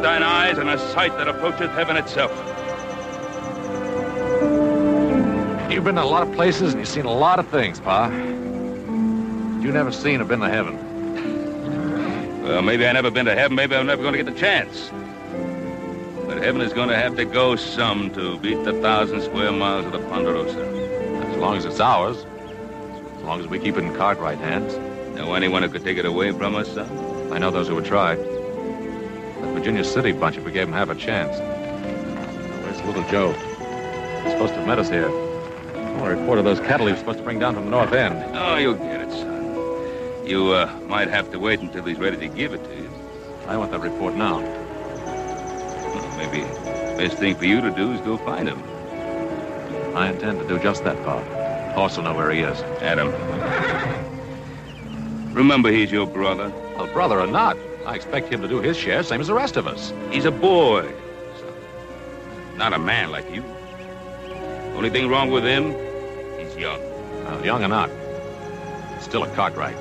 fix thine eyes on a sight that approacheth heaven itself. You've been to a lot of places and you've seen a lot of things, Pa. You never seen or been to heaven. Well, maybe I never been to heaven. Maybe I'm never going to get the chance. But heaven is going to have to go some to beat the 1,000 square miles of the Ponderosa. As long as it's ours. As long as we keep it in Cartwright hands. Know anyone who could take it away from us, son? I know those who would try. The Virginia City bunch, if we gave them half a chance. Where's little Joe? He's supposed to have met us here. I reported those cattle he was supposed to bring down from the north end. Oh, you'll get it, son. You might have to wait until he's ready to give it to you. I want that report now. Well, maybe the best thing for you to do is go find him. I intend to do just that, Bob. Horse will know where he is. Adam. Remember, he's your brother. Well, brother or not, I expect him to do his share, same as the rest of us. He's a boy, son. Not a man like you. Only thing wrong with him, he's young. Well, young or not, still a Cartwright.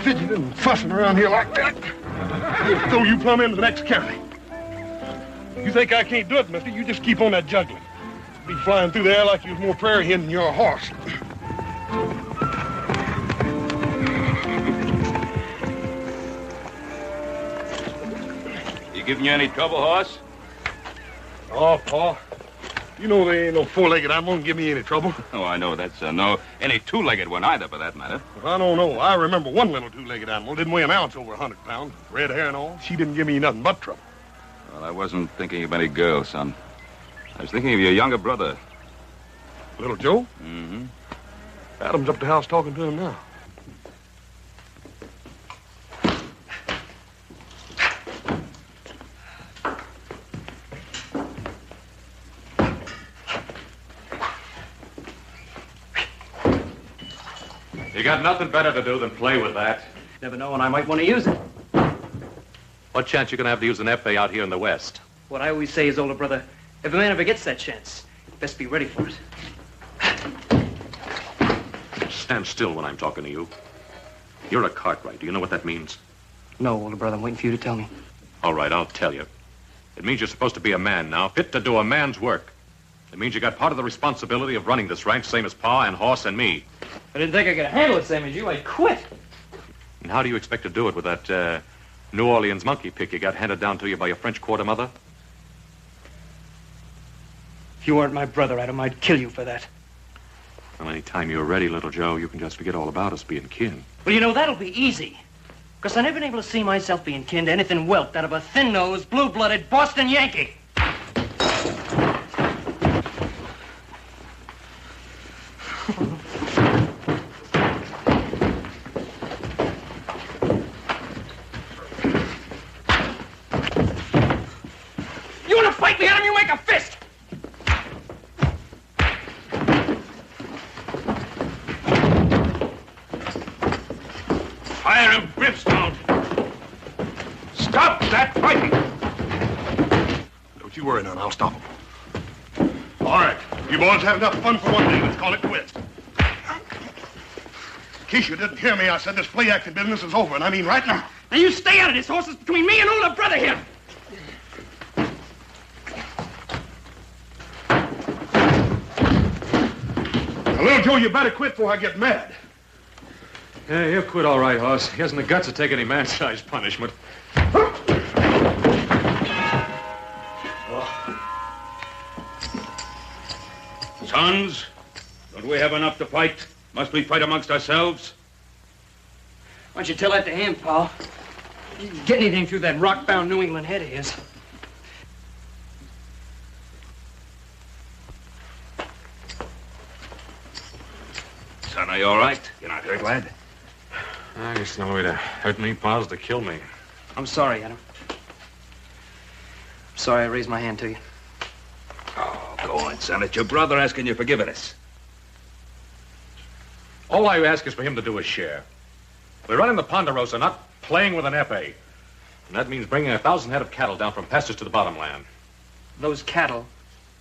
Fidgeting and fussing around here like that. He'll throw you plumb into the next county. You think I can't do it, mister? You just keep on that juggling. Be flying through the air like you was more prairie hen than you're a horse. You giving you any trouble, horse? Oh, Pa. You know there ain't no four-legged animal can give me any trouble. Oh, I know that, son. No, any two-legged one either, for that matter. Well, I don't know. I remember one little two-legged animal. Didn't weigh an ounce over 100 pounds. Red hair and all. She didn't give me nothing but trouble. Well, I wasn't thinking of any girl, son. I was thinking of your younger brother. Little Joe? Mm-hmm. Adam's up the house talking to him now. You got nothing better to do than play with that. Never know when I might want to use it. What chance you gonna have to use an FA out here in the West? What I always say is, older brother, if a man ever gets that chance, best be ready for it. Stand still when I'm talking to you. You're a Cartwright. Do you know what that means? No, older brother, I'm waiting for you to tell me. All right, I'll tell you. It means you're supposed to be a man now, fit to do a man's work. It means you got part of the responsibility of running this ranch, same as Pa and Horse and me. If I didn't think I could handle it same as you, I'd quit. And how do you expect to do it with that New Orleans monkey pick you got handed down to you by your French quarter mother? If you weren't my brother, Adam, I'd kill you for that. Well, any time you're ready, little Joe, you can just forget all about us being kin. Well, you know, that'll be easy. Because I've never been able to see myself being kin to anything whelped out of a thin-nosed, blue-blooded Boston Yankee. You want to fight me, Adam? You make a fist! Fire him, brimstone! Stop that fighting! Don't you worry none. I'll stop him. All right. You boys have enough fun for one day. Let's call it quits. In case you didn't hear me, I said this play acting business is over, and I mean right now. Now you stay out of this, horse. It's between me and older brother here. Now, little Joe, you better quit before I get mad. Yeah, he'll quit all right, Hoss. He hasn't the guts to take any man-sized punishment. Sons, don't we have enough to fight? Must we fight amongst ourselves? Why don't you tell that to him, Paul? You can get anything through that rock-bound New England head of his. Son, are you all right? You're not hurt, lad? I guess the only way to hurt me, Pa, is to kill me. I'm sorry, Adam. I'm sorry I raised my hand to you. Oh, go on, son. It's your brother asking your forgiveness. All I ask is for him to do his share. We're running the Ponderosa, not playing with an FA. And that means bringing 1,000 head of cattle down from pastures to the bottomland. Those cattle,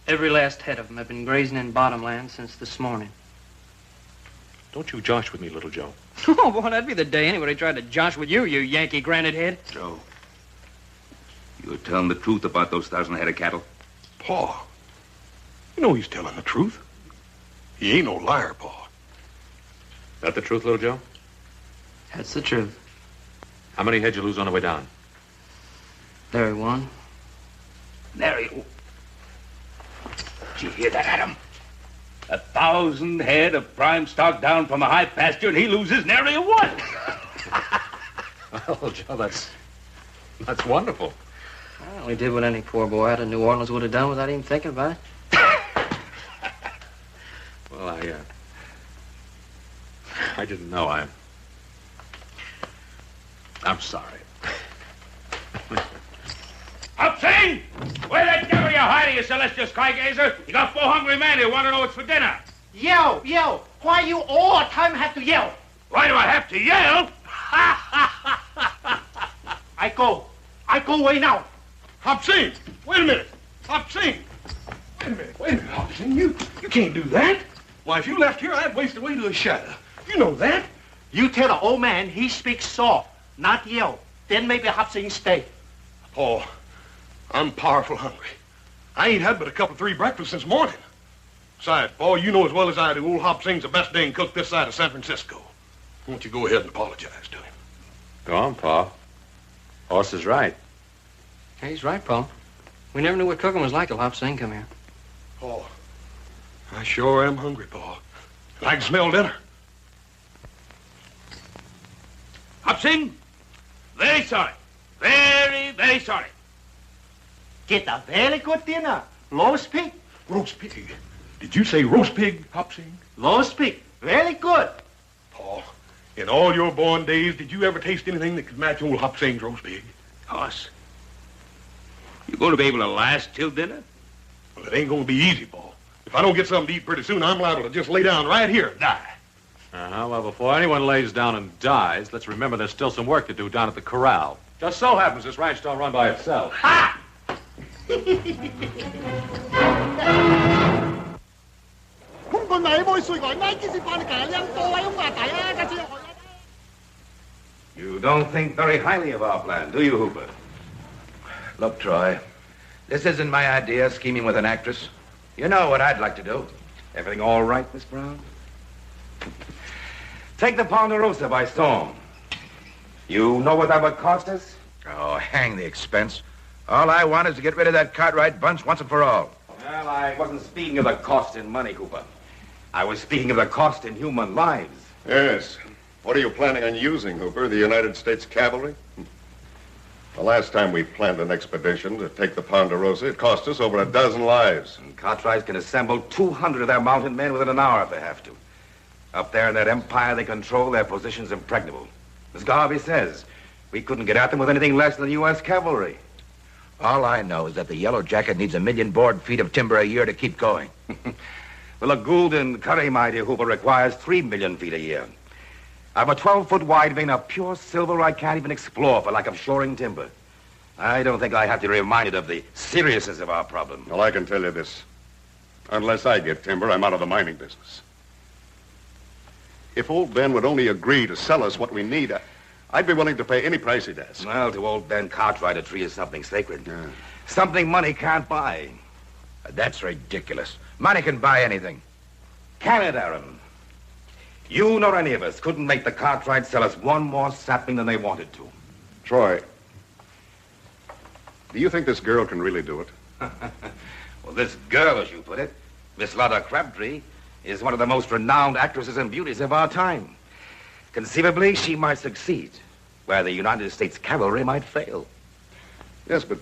every last head of them, have been grazing in bottomland since this morning. Don't you josh with me, little Joe. Oh, boy, that'd be the day anybody tried to josh with you, you Yankee granite head. Joe, you're telling the truth about those 1,000 head of cattle? Pa, you know he's telling the truth. He ain't no liar, Pa. Is that the truth, little Joe? That's the truth. How many head you lose on the way down? There one. Nary. Did you hear that, Adam? 1,000 head of prime stock down from a high pasture, and he loses nary a one. Well, Joe, that's wonderful. Well, he did what any poor boy out of New Orleans would have done without even thinking about it. Well, I didn't know. I'm sorry. Up, Sing! Where the devil are you hiding, you celestial skygazer? You got 4 hungry men who want to know what's for dinner. Yell, yell. Why you all the time have to yell? Why do I have to yell? I go away now. Hop Sing, wait a minute. Hop Sing. Wait a minute, Hop Sing. You can't do that. Why, if you left here, I'd waste away to a shadow. You know that. You tell the old man he speaks soft, not yell. Then maybe Hop Sing stay. Paul, I'm powerful hungry. I ain't had but a couple 3 breakfasts since morning. Besides, Paul, you know as well as I do, old Hop Sing's the best dang cook this side of San Francisco. Won't you go ahead and apologize to him? Go on, Pa. Horse is right. Hey, he's right, Paul. We never knew what cooking was like till Hop Sing come here. Paul, I sure am hungry, Paul. And I can smell dinner. Hop Sing, very sorry. Very, very sorry. Get a very good dinner. Roast pig. Roast pig. Did you say roast pig, Hop Sing? Roast pig. Very good. Paul, in all your born days, did you ever taste anything that could match old Hop Sing's roast pig? Hoss, you going to be able to last till dinner? Well, it ain't going to be easy, Paul. If I don't get something to eat pretty soon, I'm liable to just lay down right here and die. Well, before anyone lays down and dies, let's remember there's still some work to do down at the corral. Just so happens this ranch don't run by itself. Ha! You don't think very highly of our plan, do you, Hooper? Look, Troy, this isn't my idea, scheming with an actress. You know what I'd like to do. Everything all right, Miss Brown? Take the Ponderosa by storm. You know what that would cost us? Oh, hang the expense. All I want is to get rid of that Cartwright bunch once and for all. Well, I wasn't speaking of the cost in money, Cooper. I was speaking of the cost in human lives. Yes. What are you planning on using, Hooper? The United States Cavalry? The last time we planned an expedition to take the Ponderosa, it cost us over a dozen lives. And Cartwrights can assemble 200 of their mounted men within an hour if they have to. Up there in that empire they control, their position's impregnable. As Garvey says, we couldn't get at them with anything less than the U.S. cavalry. All I know is that the Yellow Jacket needs 1 million board feet of timber a year to keep going. Well, a Gould and Curry, my dear Hooper, requires 3 million feet a year. I've a 12-foot wide vein of pure silver I can't even explore for lack of shoring timber. I don't think I have to be reminded of the seriousness of our problem. Well, I can tell you this. Unless I get timber, I'm out of the mining business. If old Ben would only agree to sell us what we need, I'd be willing to pay any price he'd ask. Well, to old Ben Cartwright, a tree is something sacred. Yeah. Something money can't buy. That's ridiculous. Money can buy anything. Can it, Aaron? You nor any of us couldn't make the Cartwrights sell us one more sapling than they wanted to. Troy, do you think this girl can really do it? Well, this girl, as you put it, Miss Lotta Crabtree, is one of the most renowned actresses and beauties of our time. Conceivably, she might succeed, where the United States Cavalry might fail. Yes, but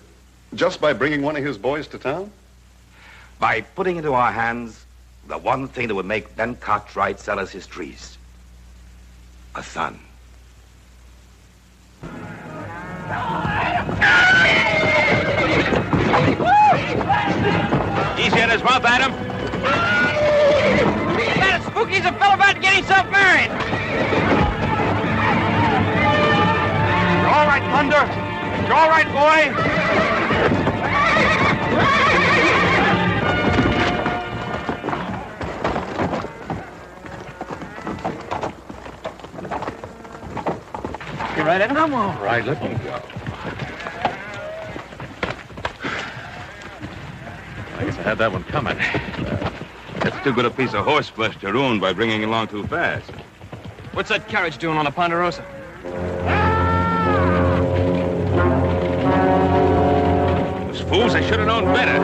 just by bringing one of his boys to town? By putting into our hands the one thing that would make Ben Cartwright sell us his trees. A son. Easy on his mouth, Adam. That spooky's a fellow about to get himself married. You all right, Thunder? You all right, boy? You right, Evan? I'm all right. Let me go. I guess I had that one coming. That's too good a piece of horseflesh to ruin by bringing it along too fast. What's that carriage doing on a Ponderosa? Those fools, they should have known better.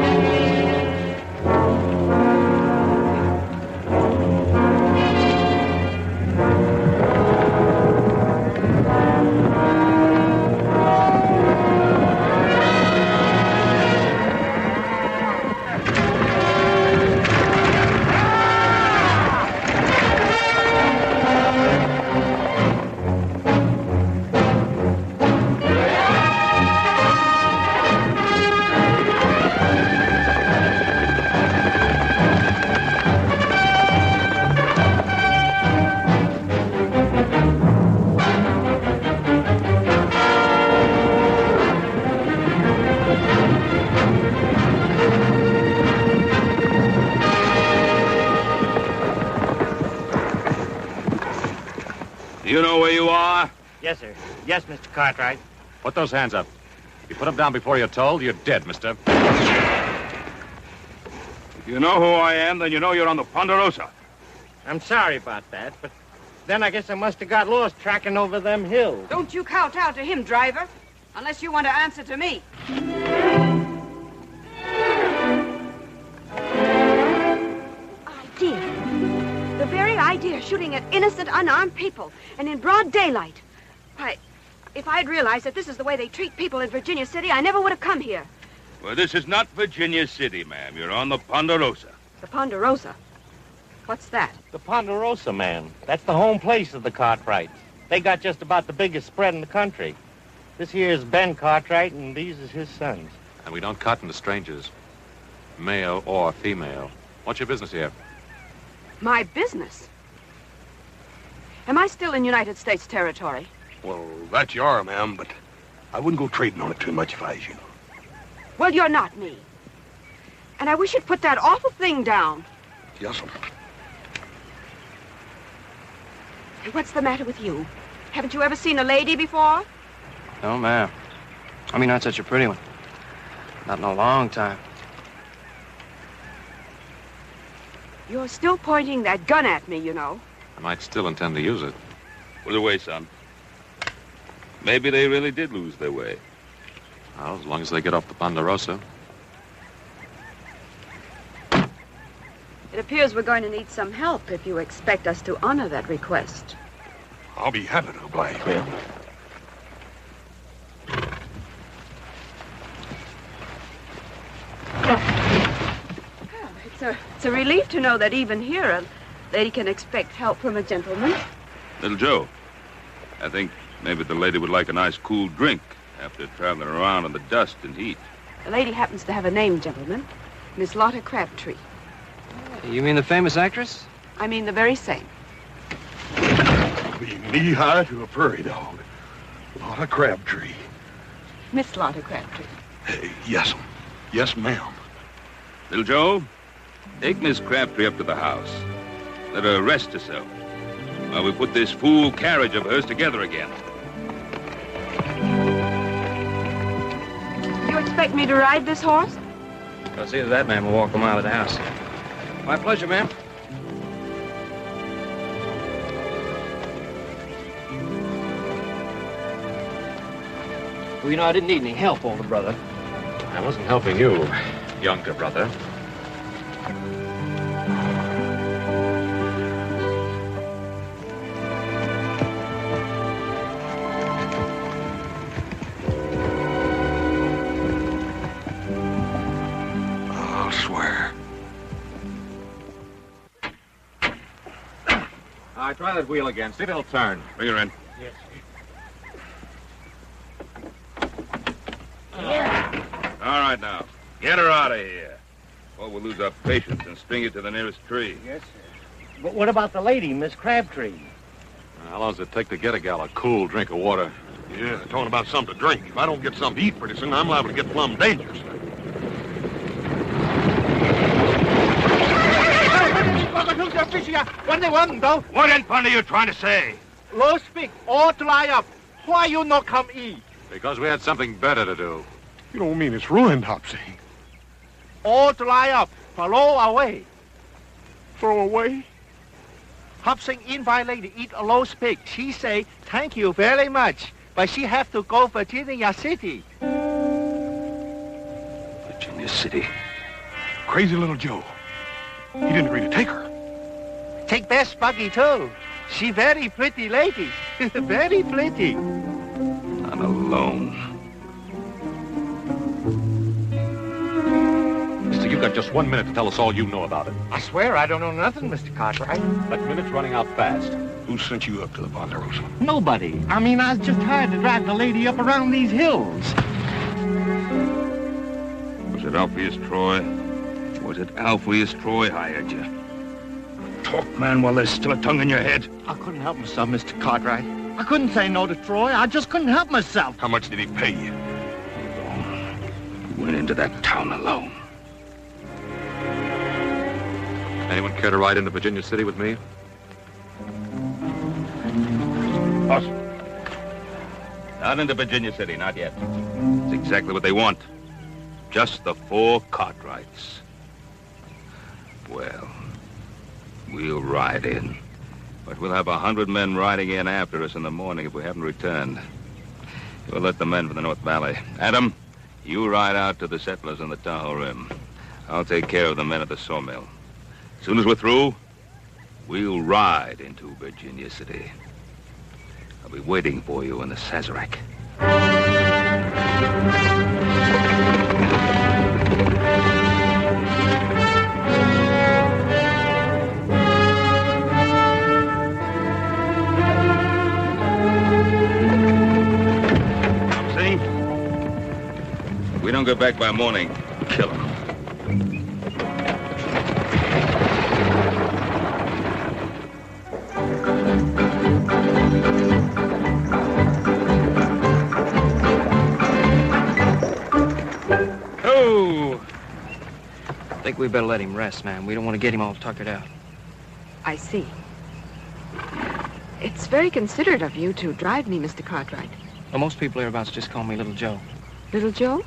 You know where you are? Yes, sir. Yes, Mr. Cartwright. Put those hands up. If you put them down before you're told, you're dead, mister. If you know who I am, then you know you're on the Ponderosa. I'm sorry about that, but then I guess I must have got lost tracking over them hills. Don't you kowtow to him, driver, unless you want to answer to me. Idea. The very idea of shooting at innocent, unarmed people, and in broad daylight. Why, if I'd realized that this is the way they treat people in Virginia City, I never would have come here. Well, this is not Virginia City, ma'am. You're on the Ponderosa. The Ponderosa? What's that? The Ponderosa, man. That's the home place of the Cartwrights. They got just about the biggest spread in the country. This here is Ben Cartwright, and these is his sons. And we don't cotton to strangers, male or female. What's your business here? My business? Am I still in United States territory? Well, that you are, ma'am, but I wouldn't go trading on it too much if I was you. Well, you're not me. And I wish you'd put that awful thing down. Yes, ma'am. And what's the matter with you? Haven't you ever seen a lady before? No, ma'am. I mean, not such a pretty one. Not in a long time. You're still pointing that gun at me, you know. I might still intend to use it. Put it away, son. Maybe they really did lose their way. Well, as long as they get off the Ponderosa. It appears we're going to need some help if you expect us to honor that request. I'll be happy to oblige, ma'am. It's a relief to know that even here a lady can expect help from a gentleman. Little Joe, I think maybe the lady would like a nice cool drink after traveling around in the dust and heat. The lady happens to have a name, gentlemen. Miss Lotta Crabtree. You mean the famous actress? I mean the very same. Be knee-high to a prairie dog. Lotta Crabtree. Miss Lotta Crabtree. Yes, ma'am. Yes, ma'am. Little Joe, take Miss Crabtree up to the house. Let her rest herself while we put this fool carriage of hers together again. You expect me to ride this horse? Well, it's either that, ma'am, or walk a mile of the house. My pleasure, ma'am. Well, you know, I didn't need any help, older brother. I wasn't helping you, younger brother. I'll swear. All right, try that wheel again. See if it'll turn. Bring her in. Yes. All right, now. Get her out of here. Or we'll lose our patience and string it to the nearest tree. Yes, sir. But what about the lady, Miss Crabtree? How long does it take to get a gal a cool drink of water? Yeah, talking about something to drink. If I don't get something to eat pretty soon, I'm liable to get plumb dangerous. What do they want, though? What in fun are you trying to say? Low speak, all to lie up. Why you not come eat? Because we had something better to do. You don't mean it's ruined, Hopsy. All dry up. Throw away. Throw away? Hopsing invite lady eat a roast pig. She say, thank you very much. But she have to go Virginia City. Virginia City. Crazy little Joe. He didn't agree to take her. Take Best Buggy too. She very pretty lady. Very pretty. I'm alone. Mister, you've got just 1 minute to tell us all you know about it. I swear I don't know nothing, Mr. Cartwright. That minute's running out fast. Who sent you up to the Ponderosa? Nobody. I mean, I was just hired to drive the lady up around these hills. Was it Alpheus Troy? Was it Alpheus Troy hired you? Talk, man, while there's still a tongue in your head. I couldn't help myself, Mr. Cartwright. I couldn't say no to Troy. I just couldn't help myself. How much did he pay you? You went into that town alone. Anyone care to ride into Virginia City with me? Us. Not into Virginia City, not yet. It's exactly what they want. Just the 4 Cartwrights. Well, we'll ride in. But we'll have 100 men riding in after us in the morning if we haven't returned. We'll let the men from the North Valley. Adam, you ride out to the settlers on the Tahoe Rim. I'll take care of the men at the sawmill. As soon as we're through, we'll ride into Virginia City. I'll be waiting for you in the Sazerac. If we don't get back by morning, kill him. Oh! I think we better let him rest, man. We don't want to get him all tuckered out. I see. It's very considerate of you to drive me, Mr. Cartwright. Well, most people hereabouts just call me Little Joe. Little Joe?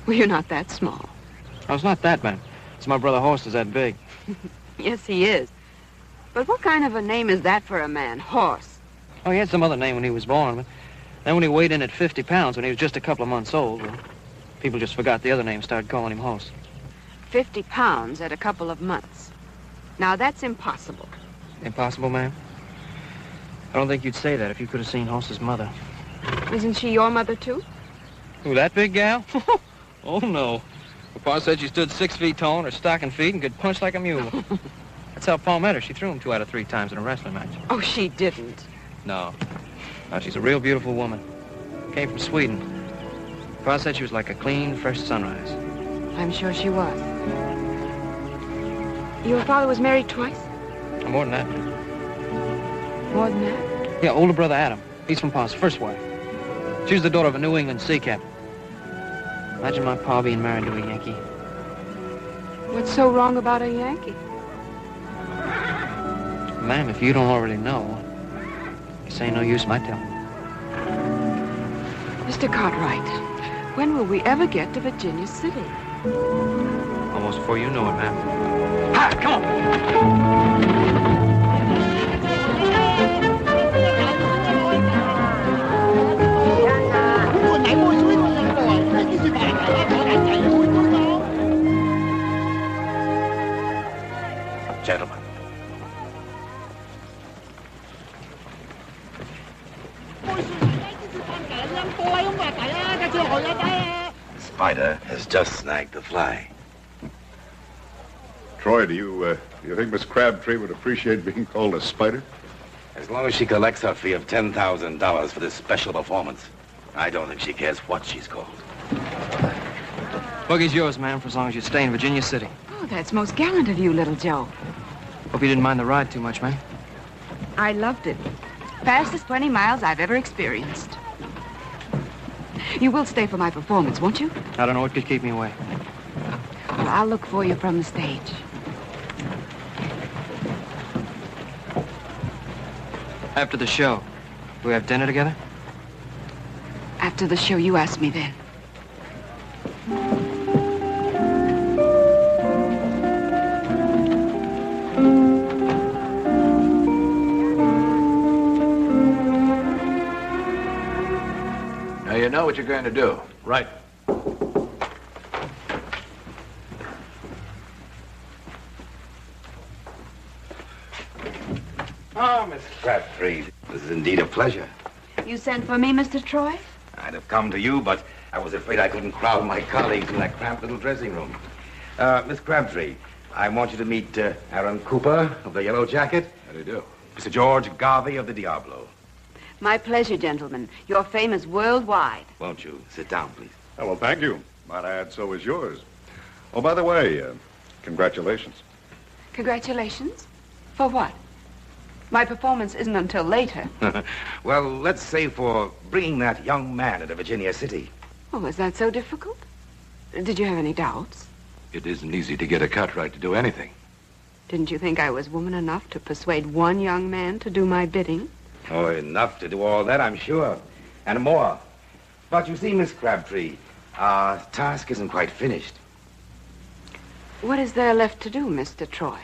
Well, you're not that small. Oh, it's not that, man. It's my brother Horst is that big. Yes, he is. But what kind of a name is that for a man? Horse. Oh, he had some other name when he was born, but then when he weighed in at 50 pounds, when he was just a couple of months old, well, people just forgot the other name and started calling him Horst. 50 pounds at a couple of months. Now, that's impossible. Impossible, ma'am? I don't think you'd say that if you could have seen Horst's mother. Isn't she your mother, too? Who, that big gal? Oh, no. Papa said she stood 6 feet tall on her stocking feet and could punch like a mule. That's how Pa met her. She threw him 2 out of 3 times in a wrestling match. Oh, she didn't. No. No, she's a real beautiful woman. Came from Sweden. Pa said she was like a clean, fresh sunrise. I'm sure she was. Your father was married twice? More than that. More than that? Yeah, older brother Adam. He's from Pa's first wife. She was the daughter of a New England sea captain. Imagine my pa being married to a Yankee. What's so wrong about a Yankee? Ma'am, if you don't already know, this ain't no use my telling. Mr. Cartwright, when will we ever get to Virginia City? Almost before you know it, ma'am. Ha! Come on! Gentlemen. Spider has just snagged the fly. Troy, do you think Miss Crabtree would appreciate being called a spider? As long as she collects her fee of $10,000 for this special performance, I don't think she cares what she's called. Buggy's yours, ma'am, for as long as you stay in Virginia City. Oh, that's most gallant of you, little Joe. Hope you didn't mind the ride too much, ma'am. I loved it. Fastest 20 miles I've ever experienced. You will stay for my performance, won't you? I don't know what could keep me away. Well, I'll look for you from the stage. After the show, do we have dinner together? After the show, you ask me then. Now you know what you're going to do. Right. Oh, Miss Crabtree, this is indeed a pleasure. You sent for me, Mr. Troy? I'd have come to you, but I was afraid I couldn't crowd my colleagues in that cramped little dressing room. Miss Crabtree, I want you to meet Aaron Cooper of the Yellow Jacket. How do you do? Mr. George Garvey of the Diablo. My pleasure, gentlemen. Your fame is worldwide. Won't you sit down, please? Oh, well, thank you. Might I add, so is yours. Oh, by the way, congratulations. Congratulations? For what? My performance isn't until later. Well, let's say for bringing that young man into Virginia City. Oh, is that so difficult? Did you have any doubts? It isn't easy to get a Cartwright to do anything. Didn't you think I was woman enough to persuade one young man to do my bidding? Oh, enough to do all that, I'm sure. And more. But you see, Miss Crabtree, our task isn't quite finished. What is there left to do, Mr. Troy?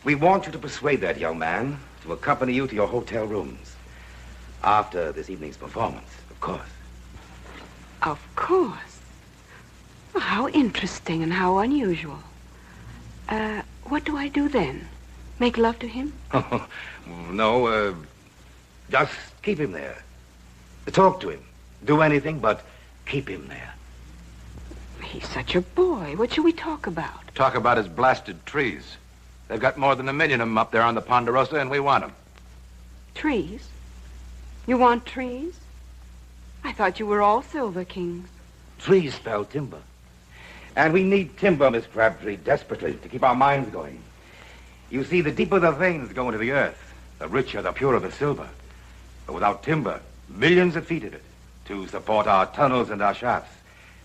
We want you to persuade that young man to accompany you to your hotel rooms. After this evening's performance, of course. Of course. Well, how interesting and how unusual. What do I do then? Make love to him? Oh, no, just keep him there. Talk to him. Do anything but keep him there. He's such a boy. What should we talk about? Talk about his blasted trees. They've got more than 1 million of them up there on the Ponderosa, and we want them. Trees? You want trees? I thought you were all Silver Kings. Trees spell timber. And we need timber, Miss Crabtree, desperately, to keep our minds going. You see, the deeper the veins go into the earth, the richer, the purer the silver. But without timber, millions of feet of it, to support our tunnels and our shafts,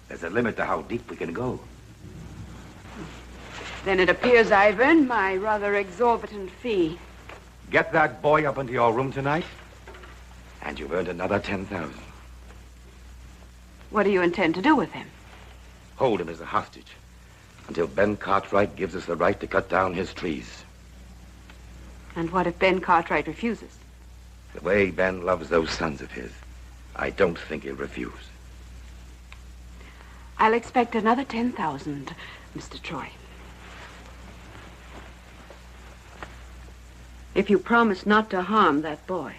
there's a limit to how deep we can go. Then it appears I've earned my rather exorbitant fee. Get that boy up into your room tonight, and you've earned another 10,000. What do you intend to do with him? Hold him as a hostage until Ben Cartwright gives us the right to cut down his trees. And what if Ben Cartwright refuses? The way Ben loves those sons of his, I don't think he'll refuse. I'll expect another 10,000, Mr. Troy. If you promise not to harm that boy.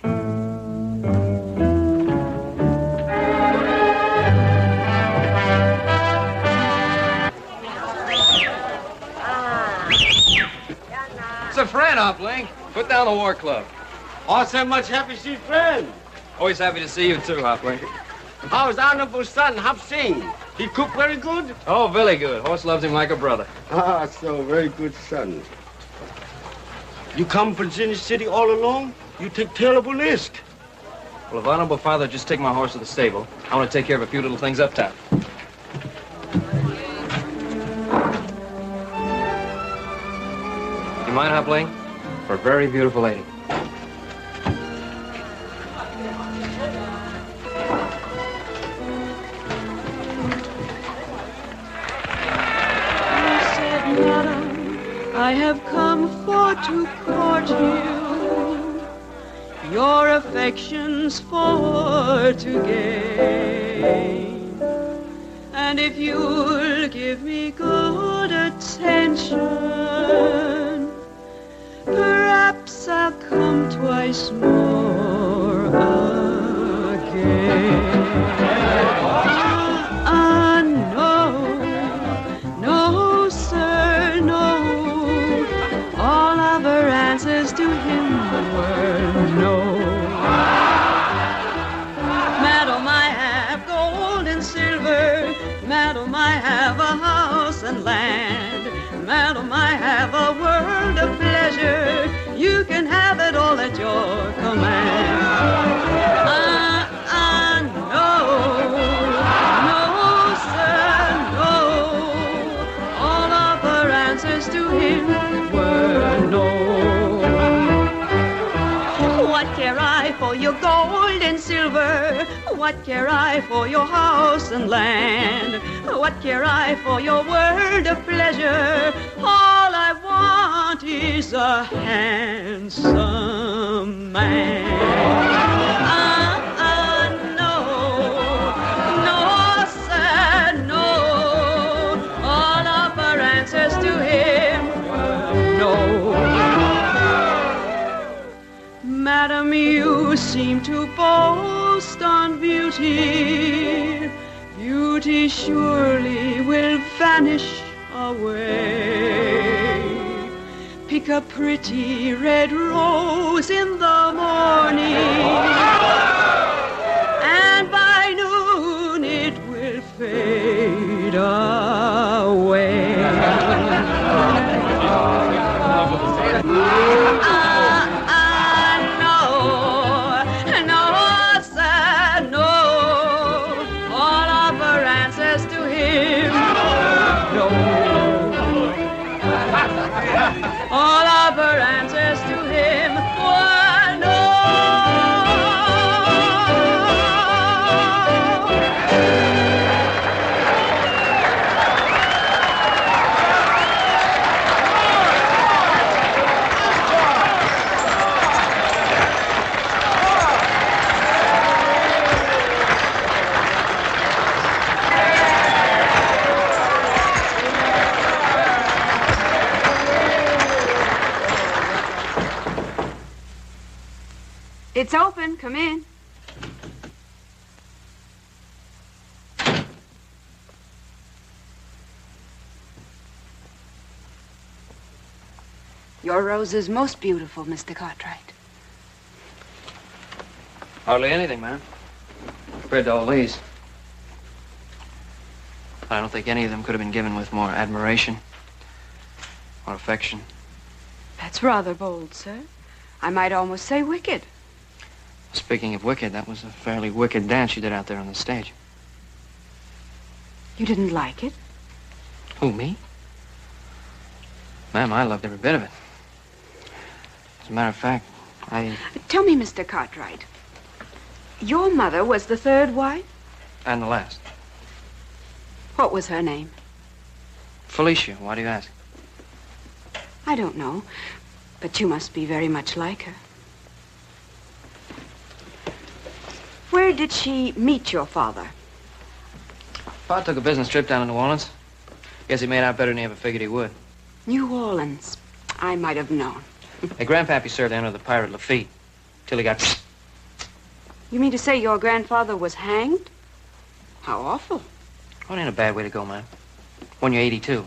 It's a friend, Hoplink. Put down the war club. Awesome, much happy to see friend. Always happy to see you too, Hoplink. How's honorable son, Hop Singh? He cook very good? Oh, very good. Horse loves him like a brother. Ah, so very good son. You come from Virginia City all alone? You take terrible risk. Well, if honorable father just take my horse to the stable, I want to take care of a few little things uptown. You mind, Hoplink? For a very beautiful lady. I have come for to court you, your affections for to gain. And if you'll give me good attention, perhaps I'll come twice more again. No, sir, no. All of her answers to him were no. Madam, I have gold and silver. Madam, I have a house and land. Madam, I have a world of pleasure. You can have it all at your command. and silver. What care I for your house and land? What care I for your world of pleasure? All I want is a handsome man. No, no, sir, no. All of her answers to him were no. Madam, you seem to boast on beauty. Beauty surely will vanish away. Pick a pretty red rose in the morning, and by noon it will fade away. All of her answers to him were no. It's open. Come in. Your rose is most beautiful, Mr. Cartwright. Hardly anything, ma'am, compared to all these. I don't think any of them could have been given with more admiration or affection. That's rather bold, sir. I might almost say wicked. Speaking of wicked, that was a fairly wicked dance you did out there on the stage. You didn't like it? Who, me? Ma'am, I loved every bit of it. As a matter of fact, Tell me, Mr. Cartwright, your mother was the third wife? And the last. What was her name? Felicia, why do you ask? I don't know, but you must be very much like her. Where did she meet your father? Pa took a business trip down to New Orleans. Guess he made out better than he ever figured he would. New Orleans. I might have known. Hey, Grandpappy served under the pirate Lafitte till he got... You mean to say your grandfather was hanged? How awful. Well, it ain't a bad way to go, man. When you're 82.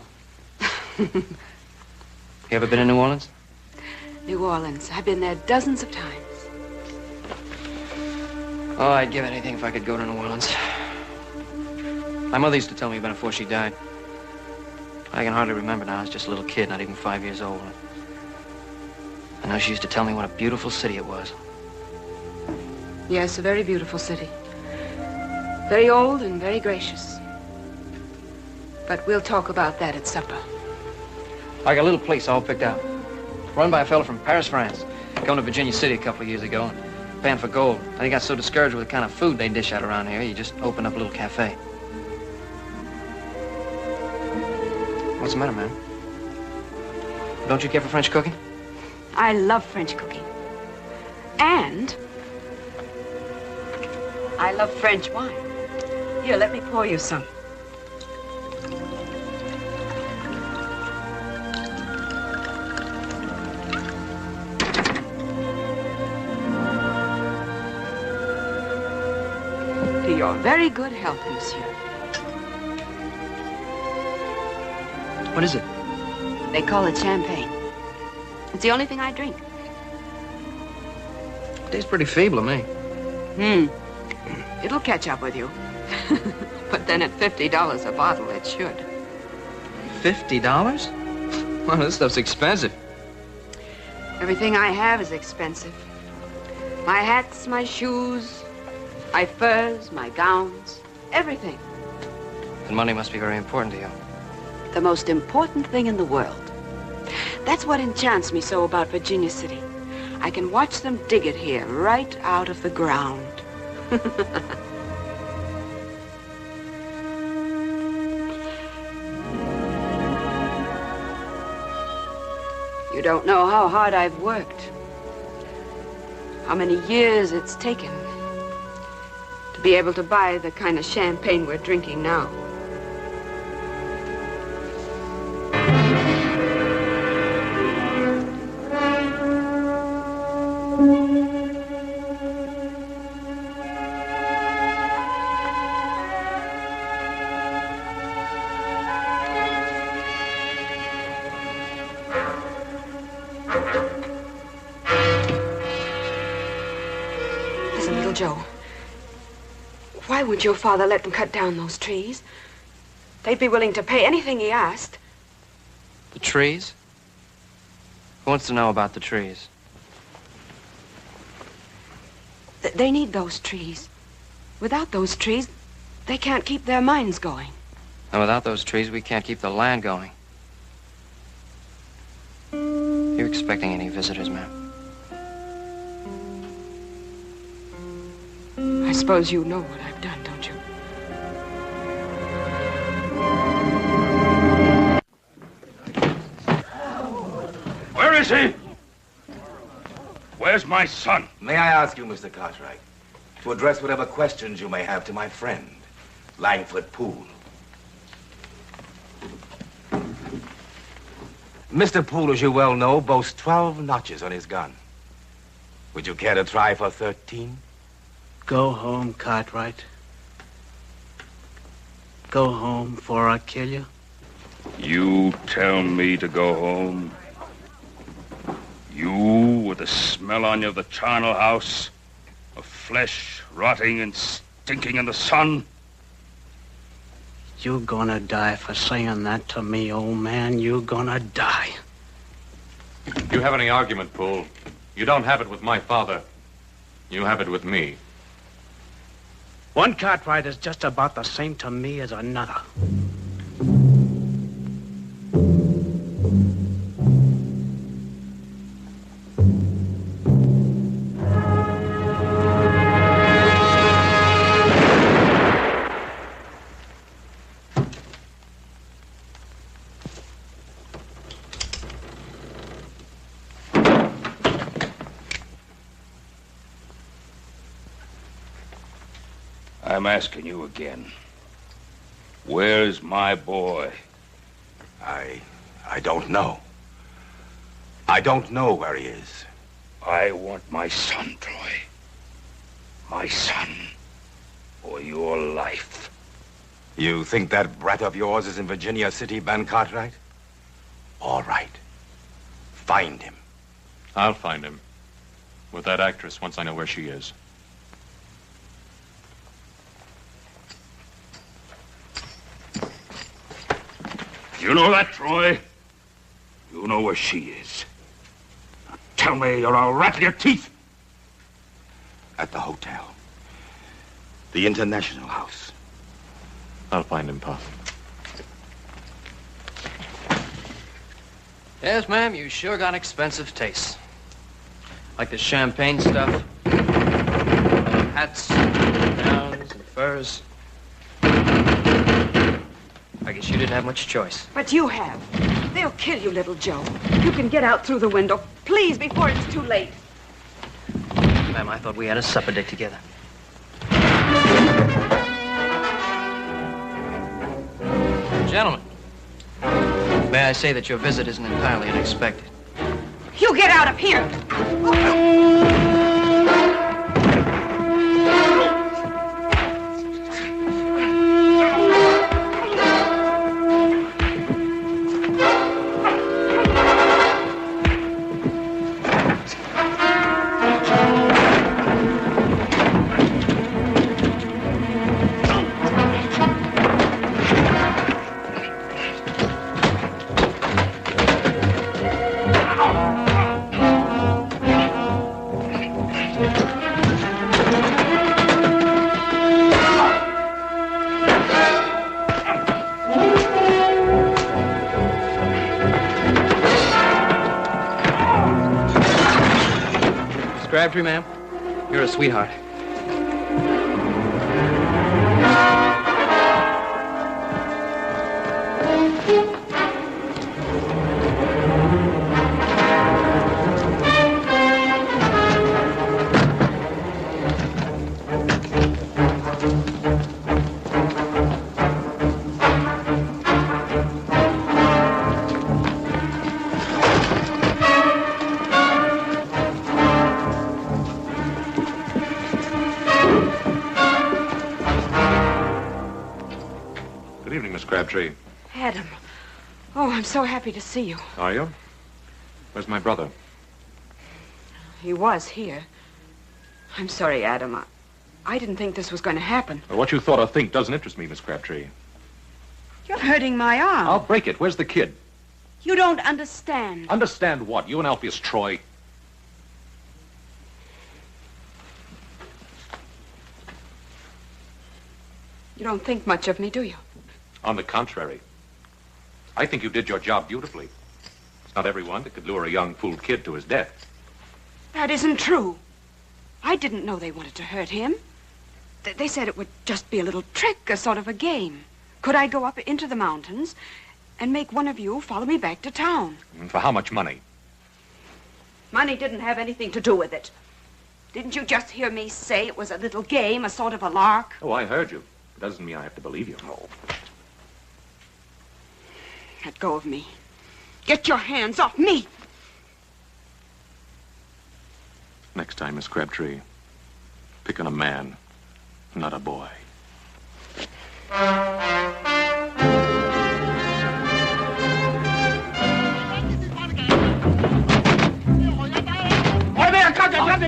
You ever been in New Orleans? New Orleans. I've been there dozens of times. Oh, I'd give anything if I could go to New Orleans. My mother used to tell me about it before she died. I can hardly remember now. I was just a little kid, not even 5 years old. I know she used to tell me what a beautiful city it was. Yes, a very beautiful city. Very old and very gracious. But we'll talk about that at supper. I got a little place all picked out. Run by a fellow from Paris, France. Come to Virginia City a couple of years ago and paying for gold. And he got so discouraged with the kind of food they dish out around here, he just opened up a little cafe. What's the matter, man? Don't you care for French cooking? I love French cooking. And I love French wine. Here, let me pour you some. To your very good health, monsieur. What is it? They call it champagne. It's the only thing I drink. Tastes pretty feeble to me. It'll catch up with you. But then at $50 a bottle, it should. $50? Well, this stuff's expensive. Everything I have is expensive. My hats, my shoes, my furs, my gowns, everything. And money must be very important to you. The most important thing in the world. That's what enchants me so about Virginia City. I can watch them dig it here, right out of the ground. You don't know how hard I've worked. How many years it's taken to be able to buy the kind of champagne we're drinking now. Joe, why would your father let them cut down those trees? They'd be willing to pay anything he asked. The trees? Who wants to know about the trees? They need those trees. Without those trees, they can't keep their mines going. And without those trees, we can't keep the land going. You expecting any visitors, ma'am? I suppose you know what I've done, don't you? Where is he? Where's my son? May I ask you, Mr. Cartwright, to address whatever questions you may have to my friend, Langford Poole. Mr. Poole, as you well know, boasts 12 notches on his gun. Would you care to try for 13? Go home, Cartwright. Go home before I kill you. You tell me to go home? You, with the smell on you of the charnel house, of flesh rotting and stinking in the sun? You're gonna die for saying that to me, old man. You're gonna die. You have any argument, Poole? You don't have it with my father. You have it with me. One Cartwright is just about the same to me as another. I'm asking you again. Where's my boy? I don't know. I don't know where he is. I want my son, Troy. My son. For your life. You think that brat of yours is in Virginia City, Ben Cartwright? All right. Find him. I'll find him. With that actress, once I know where she is. You know that, Troy? You know where she is. Now tell me, or I'll rattle your teeth. At the hotel. The International House. I'll find him, Pop. Yes, ma'am, you sure got expensive tastes. Like the champagne stuff. Hats, gowns, and furs. I guess you didn't have much choice. But you have. They'll kill you, little Joe. You can get out through the window, please, before it's too late. Ma'am, I thought we had a supper date together. Gentlemen, may I say that your visit isn't entirely unexpected? You get out of here! Crabtree, ma'am, you're a sweetheart. Good evening, Miss Crabtree. Adam. Oh, I'm so happy to see you. Are you? Where's my brother? He was here. I'm sorry, Adam. I didn't think this was going to happen. Well, what you thought or think doesn't interest me, Miss Crabtree. You're hurting my arm. I'll break it. Where's the kid? You don't understand. Understand what? You and Alpheus Troy? You don't think much of me, do you? On the contrary. I think you did your job beautifully. It's not everyone that could lure a young, fool kid to his death. That isn't true. I didn't know they wanted to hurt him. They said it would just be a little trick, a sort of a game. Could I go up into the mountains and make one of you follow me back to town? And for how much money? Money didn't have anything to do with it. Didn't you just hear me say it was a little game, a sort of a lark? Oh, I heard you. It doesn't mean I have to believe you. Oh. Let go of me. Get your hands off me! Next time, Miss Crabtree, pick on a man, not a boy.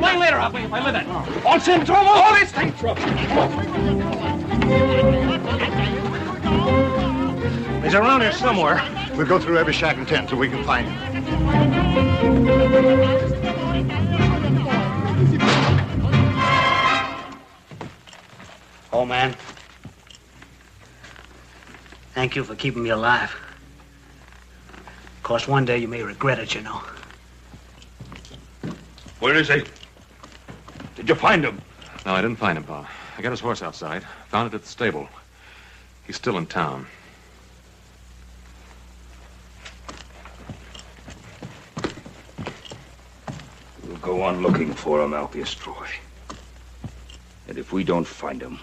Wait later, I'll wait with it. All's in trouble? All is in trouble. He's around here somewhere. We'll go through every shack and tent till we can find him. Oh, man. Thank you for keeping me alive. Of course, one day you may regret it, you know. Where is he? Did you find him? No, I didn't find him, Pa. I got his horse outside. Found it at the stable. He's still in town. We'll go on looking for him, Alpheus Troy. And if we don't find him...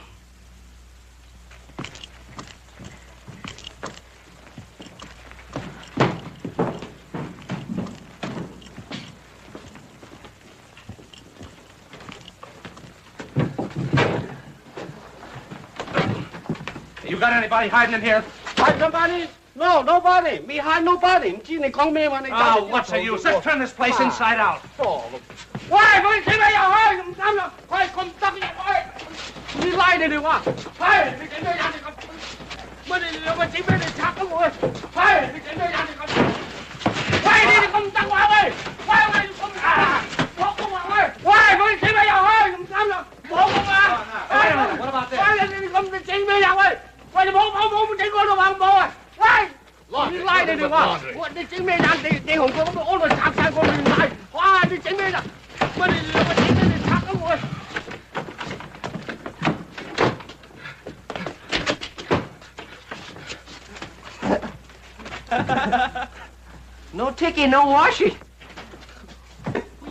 You got anybody hiding in here? Hide somebody? No, nobody. Me hide nobody. Oh, what's the use? Let's turn this place inside out. Why? Why can't I hide? Why come stuck in why? Me lie to you what? Hey, me can't do anything. What is it? What is it? Attack the war. Hey, me can't do anything. Why did you come stuck away? Why you come stuck? Walk away. Why? Why can't I hide? Walk away. What about this? Why did you come to take me away? Why the bố take con vào bố à? Why? Đi lại đây được không? Đi chính mình đang đi hùng có ôn rồi sạc sang con đi lại. Why đi chính mình à? Mà đi chính mình sạc cái rồi. No ticket, no washing.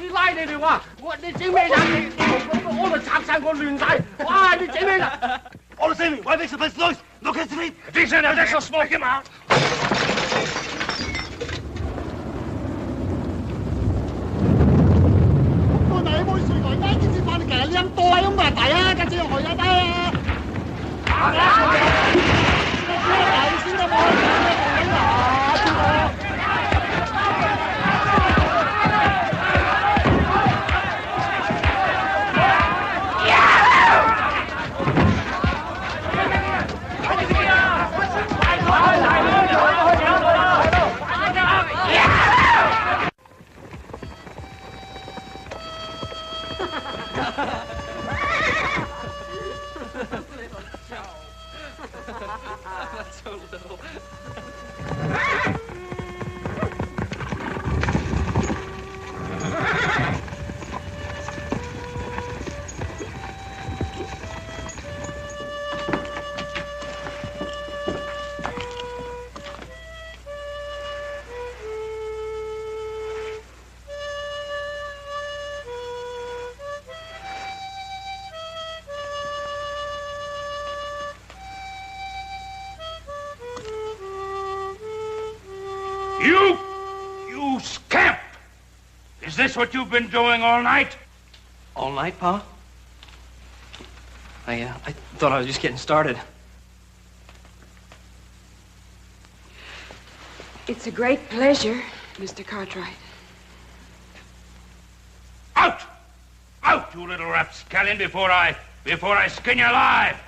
Đi lại đây được không? Đi chính mình đang đi hùng có ôn rồi sạc sang con đi lại. Why đi chính mình à? All the same, why makes the place noise? No can sleep. If he's in there, they shall smoke him out. That's so little. You scamp! Is this what you've been doing all night? All night, Pa? I thought I was just getting started. It's a great pleasure, Mr. Cartwright. Out! Out, you little rapscallion, before I skin you alive!